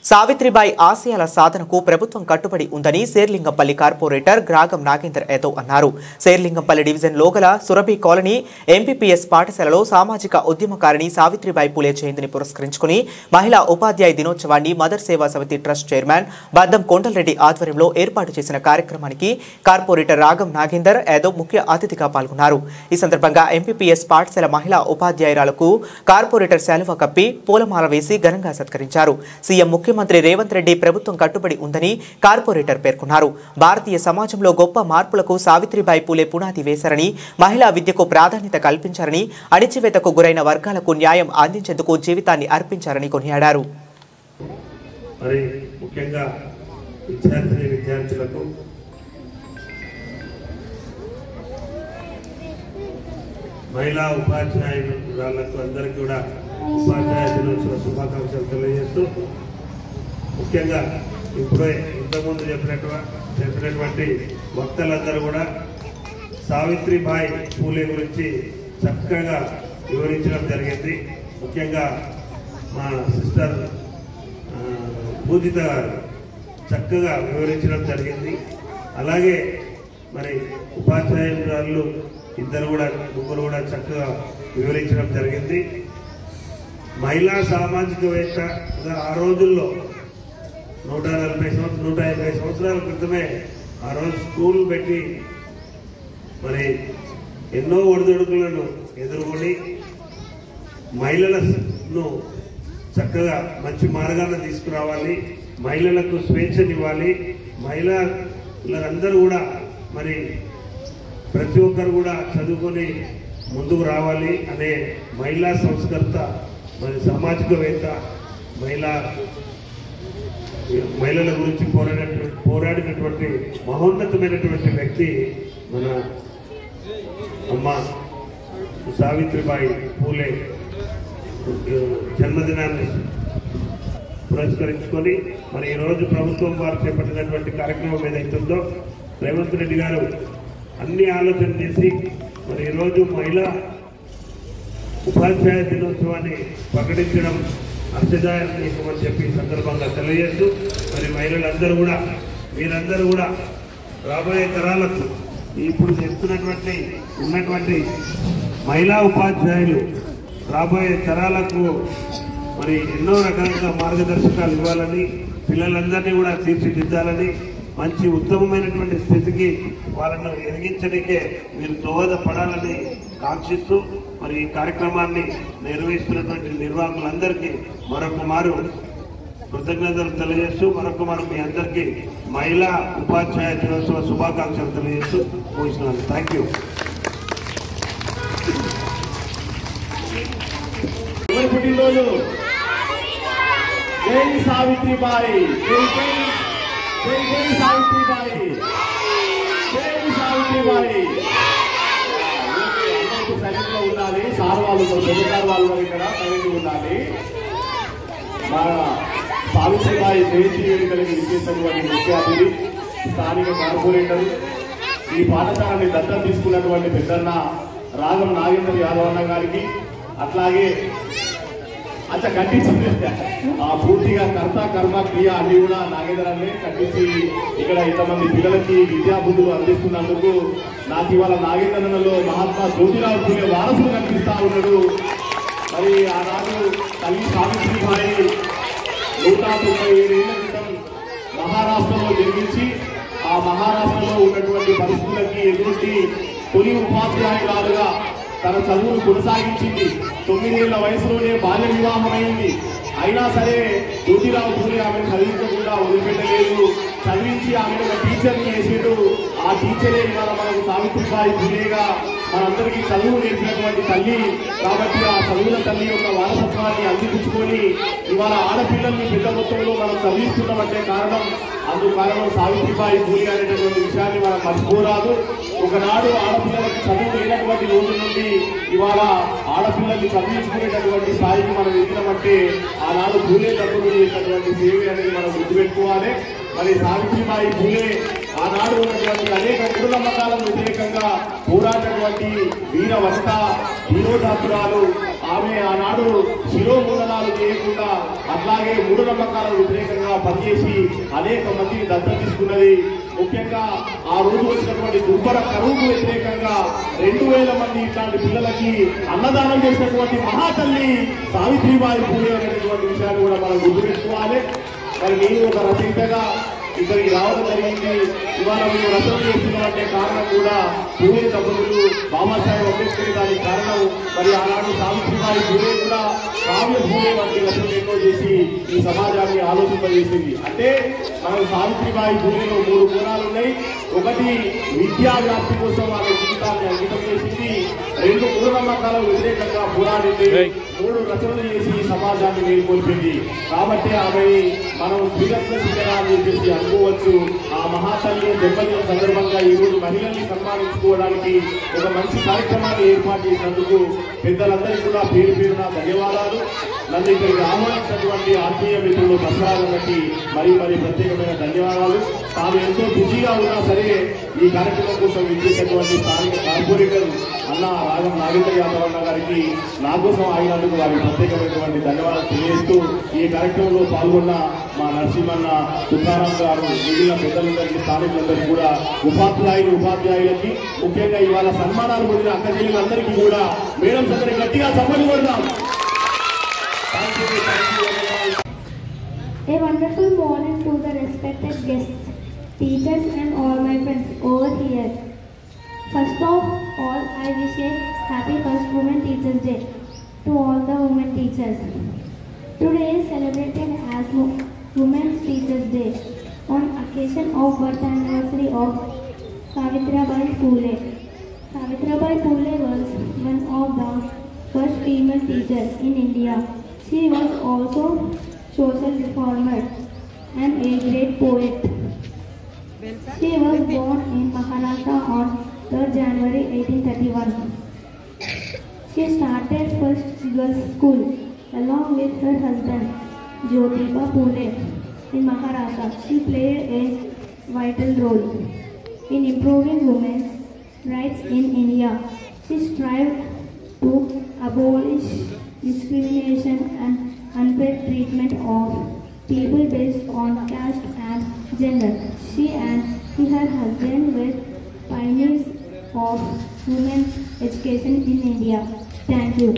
సావిత్రిబాయి ఆశయాల సాధనకు ప్రభుత్వం కట్టుబడి ఉందని శేర్లింగంపల్లి కార్పొరేటర్ గ్రాగం నాగేందర్ యాదవ్ అన్నారు. శేర్లింగంపల్లి డివిజన్ లోగల సురభి కాలనీ ఎంపీపీఎస్ పాఠశాలలో సామాజిక ఉద్యమకారిణి సావిత్రిబాయి పూలే జయంతిని పురస్కరించుకుని మహిళా ఉపాధ్యాయ దినోత్సవాన్ని మదర్ సేవా సమితి ట్రస్ట్ చైర్మన్ బద్దం కొండలరెడ్డి ఆధ్వర్యంలో ఏర్పాటు చేసిన కార్యక్రమానికి కార్పొరేటర్ రాగం నాగేందర్ యాదవ్ ముఖ్య అతిథిగా పాల్గొన్నారు. ఈ సందర్భంగా ఎంపీపీఎస్ పాఠశాల మహిళా ఉపాధ్యాయురాలకు కార్పొరేటర్ శాలువా కప్పి పూలమాల వేసి ఘనంగా సత్కరించారు. సీఎం ముఖ్యమంత్రి రేవంత్ రెడ్డి ప్రభుత్వం కట్టుబడి ఉందని కార్పొరేటర్ పేర్కొన్నారు. భారతీయ సమాజంలో గొప్ప మార్పులకు సావిత్రిబాయి పూలే పునాది వేశారని, మహిళా విద్యకు ప్రాధాన్యత కల్పించారని, అణిచివేతకు గురైన వర్గాలకు న్యాయం అందించేందుకు జీవితాన్ని అర్పించారని కొనియాడారు. మహిళా ఉపాధ్యాయులకు అందరికీ కూడా ఉపాధ్యాయ దినోత్సవ శుభాకాంక్షలు తెలియజేస్తూ, ముఖ్యంగా ఇప్పుడే ఇంతకుముందు చెప్పినటువంటి వక్తలందరూ కూడా సావిత్రిబాయి పూలే గురించి చక్కగా వివరించడం జరిగింది. ముఖ్యంగా మా సిస్టర్ పూజిత గారు చక్కగా వివరించడం జరిగింది. అలాగే మరి ఉపాధ్యాయులు ముగ్గురు కూడా చక్కగా వివరించడం జరిగింది. మహిళా సామాజికవేత్తగా ఆ రోజుల్లో 150 సంవత్సరాల క్రితమే ఆ రోజు స్కూల్ పెట్టి మరి ఎన్నో ఒడిదొడుకులను ఎదుర్కొని మహిళలను చక్కగా మంచి మార్గాన్ని తీసుకురావాలి, మహిళలకు స్వేచ్ఛనివ్వాలి, మహిళలందరూ కూడా మరి ప్రతి ఒక్కరు కూడా చదువుకొని ముందుకు రావాలి అనే మహిళా సంస్కర్త, మరి సామాజికవేత్త, మహిళల గురించి పోరాడినటువంటి మహోన్నతమైనటువంటి వ్యక్తి మన అమ్మ సావిత్రిబాయి పూలే జన్మదినాన్ని పురస్కరించుకొని మరి ఈరోజు ప్రభుత్వం వారు చేపట్టినటువంటి కార్యక్రమం ఏదైతుందో రేవంత్ రెడ్డి గారు అన్ని ఆలోచన చేసి మరి ఈరోజు మహిళా ఉపాధ్యాయ దినోత్సవాన్ని ప్రకటించడం హర్షదాయకమని చెప్పి సందర్భంగా తెలియజేస్తూ, మరి మహిళలందరూ కూడా మీరందరూ కూడా రాబోయే తరాలకు ఇప్పుడు ఉన్నటువంటి మహిళా ఉపాధ్యాయులు రాబోయే తరాలకు మరి ఎన్నో రకాలుగా మార్గదర్శకాలు ఇవ్వాలని, పిల్లలందరినీ కూడా తీర్చిదిద్దాలని, మంచి ఉత్తమమైనటువంటి స్థితికి వాళ్ళను ఎదిగించడానికే మీరు దోహదపడాలని కాంక్షిస్తూ మరి ఈ కార్యక్రమాన్ని నిర్వహిస్తున్నటువంటి నిర్వాహకులందరికీ మరొక మారు కృతజ్ఞతలు తెలియజేస్తూ మరొక మీ అందరికీ మహిళా ఉపాధ్యాయ దినోత్సవ శుభాకాంక్షలు తెలియజేస్తూ ముగిస్తున్నాను. Thank you. పుట్టినరోజు జై సావిత్రిబాయి, జై సావిత్రిబాయి, జై సావిత్రిబాయి. సైలెంట్ గా ఉండాలి. సార్ వాళ్ళు పెద్దసార్ వాళ్ళు ఇక్కడ సైలెంట్ ఉండాలి. మా సావిత్రిబాయి జయంతి వేడుకలకు విచ్చేసినటువంటి ముఖ్య అతిథి స్థానిక కార్పొరేటర్, ఈ పాఠశాలని దత్తత తీసుకున్నటువంటి పెద్దన్న రాగం నాగేందర్ యాదవ్ అన్న గారికి, అట్లాగే కట్టించింది పూర్తిగా కర్మ క్రియ అన్ని కూడా నాగేంద్రాన్ని కట్టించి ఇక్కడ ఇంతమంది పిల్లలకి విద్యాబుద్ధులు అందిస్తున్నందుకు నాకు ఇవాళ నాగేంద్రంలో మహాత్మా జ్యోతిరావు పూలే వారసులు కనిపిస్తా ఉన్నాడు. మరి ఆనాడు తల్లి సావిత్రిబాయి 197 ఏళ్ల క్రితం మహారాష్ట్రలో జన్మించి ఆ మహారాష్ట్రలో ఉన్నటువంటి పరిస్థితులకి ఎదుర్కొంటి తొలి ఉపాధ్యాయురాలుగా తన చదువును కొనసాగించింది. 9 ఏళ్ల వయసులోనే బాల్య వివాహమైంది. అయినా సరే జ్యోతిరావు పూలే ఆమెను చదివించకుండా వదిలిపెట్టలేదు. చదివించి ఆమెను ఒక టీచర్ని చేసేడు. ఆ టీచరే ఇవాళ మనకు సావిత్రిబాయి పూలేగా మనందరికీ చదువు నేర్పినటువంటి తల్లి. కాబట్టి ఆ చదువుల తల్లి యొక్క వారసత్వాన్ని అందిపుచ్చుకొని ఇవాళ ఆడపిల్లల్ని పెద్ద మొత్తంలో మనం చదివిస్తున్నామంటే అందుకు కారణం సావిత్రిబాయి పూలే అనేటటువంటి విషయాన్ని మనం మర్చిపోరాదు. ఒకనాడు ఆడపిల్లలకి చదువు లేనటువంటి రోజు నుండి ఇవాళ ఆడపిల్లల్ని చదివించుకునేటటువంటి స్థాయికి మనం ఎదిగినామంటే ఆనాడు పూలే తప్పులు చేసినటువంటి సేవ అనేది మనం గుర్తుపెట్టుకోవాలి. మరి సావిత్రిబాయి పూలే ఆనాడు ఉన్నటువంటి అనేక మూఢనమ్మకాలకు వ్యతిరేకంగా పోరాడినటువంటి వీర వనిత, వీరోధాతురాలు. ఆమె ఆనాడు శిరోమూలనాలు చేయకుండా అట్లాగే మూఢనమ్మకాలకు వ్యతిరేకంగా పనిచేసి అనేక మందిని దత్తత తీసుకున్నది. ముఖ్యంగా ఆ రోజు వచ్చినటువంటి దుర్భర కరువుకు వ్యతిరేకంగా 2000 మంది ఇట్లాంటి పిల్లలకి అన్నదానం చేసినటువంటి మహాతల్లి సావిత్రిబాయి పూలే అనేటువంటి విషయాన్ని కూడా మనం గుర్తుపెట్టుకోవాలి. మరి నేను ఒక రచయితగా ఇక్కడికి రావడం జరిగింది. ఇవాళ మేము రచన చేస్తున్నామంటే కారణం కూడా పూలే దంపతులు, బాబాసాహెబ్ అంబేద్కర్ దానికి కారణం. మరి ఆనాడు సావిత్రిబాయి పూలే కూడా కావ్య పూలే వంటి రచనలు ఎన్నో చేసి ఈ సమాజాన్ని ఆలోచింపజేసింది. అంటే మనం సావిత్రిబాయి పూలేలో 3 కోణాలు ఉన్నాయి. ఒకటి విద్యా వ్యాప్తి కోసం ఆమె జీవితాన్ని అంకితం చేసింది. 2 మూఢనమ్మకాలకు వ్యతిరేకంగా పోరాడింది. 3 రచనలు చేసి సమాజాన్ని మేల్కొల్పింది. కాబట్టి ఆమె మనం శ్రీరత్న శిఖరా అని చెప్పేసి అనుకోవచ్చు. ఆ మహాతల్లి జన్మదిన సందర్భంగా ఈ రోజు మహిళల్ని సన్మానించుకోవడానికి ఒక మంచి కార్యక్రమాన్ని ఏర్పాటు చేసినందుకు పెద్దలందరికీ కూడా పేరు పేరున ధన్యవాదాలు. నన్ను ఇక్కడికి ఆహ్వానించినటువంటి ఆత్మీయ మిత్రులు ప్రసాదాలకి మరీ ప్రత్యేకమైన ధన్యవాదాలు. తాను ఎంతో బిజీగా ఉన్నా సరే ఈ కార్యక్రమం కోసం విచ్చేసినటువంటి స్థానిక కార్పొరేటర్ అన్న రాగం నాగేంద్ర యాదవ్ అన్న గారికి నా కోసం ఆగినందుకు వారికి ప్రత్యేకమైనటువంటి ధన్యవాదాలు తెలియజేస్తూ ఈ కార్యక్రమంలో పాల్గొన్న మా నరసింహన్న, తుకారాం గారు, మిగిలిన పెద్దలందరికీ, స్థానికులందరికీ కూడా, ఉపాధ్యాయులకి, ముఖ్యంగా ఇవాళ సన్మానాలు పొందిన అక్క చెల్లెలందరికీ కూడా మేడమ్స్ అందరికీ గట్టిగా చప్పట్లు కొడదాం. A wonderful morning to the respected guests, teachers and all my friends over here. First of all, I wish a happy first Women Teachers Day to all the women teachers. Today is celebrated as Women's Teachers Day on occasion of birth anniversary of Savitribai Phule. Savitribai Phule was one of the first female teachers in India. She was also social reformer and a great poet. She was born in Maharashtra on 3rd January 1831. She started first girls' school along with her husband Jyotiba Phule in Maharashtra. She played a vital role in improving women's rights in India. She strived to abolish discrimination and unfair treatment of people based on caste and gender. She and her husband were pioneers of women's education in India. Thank you.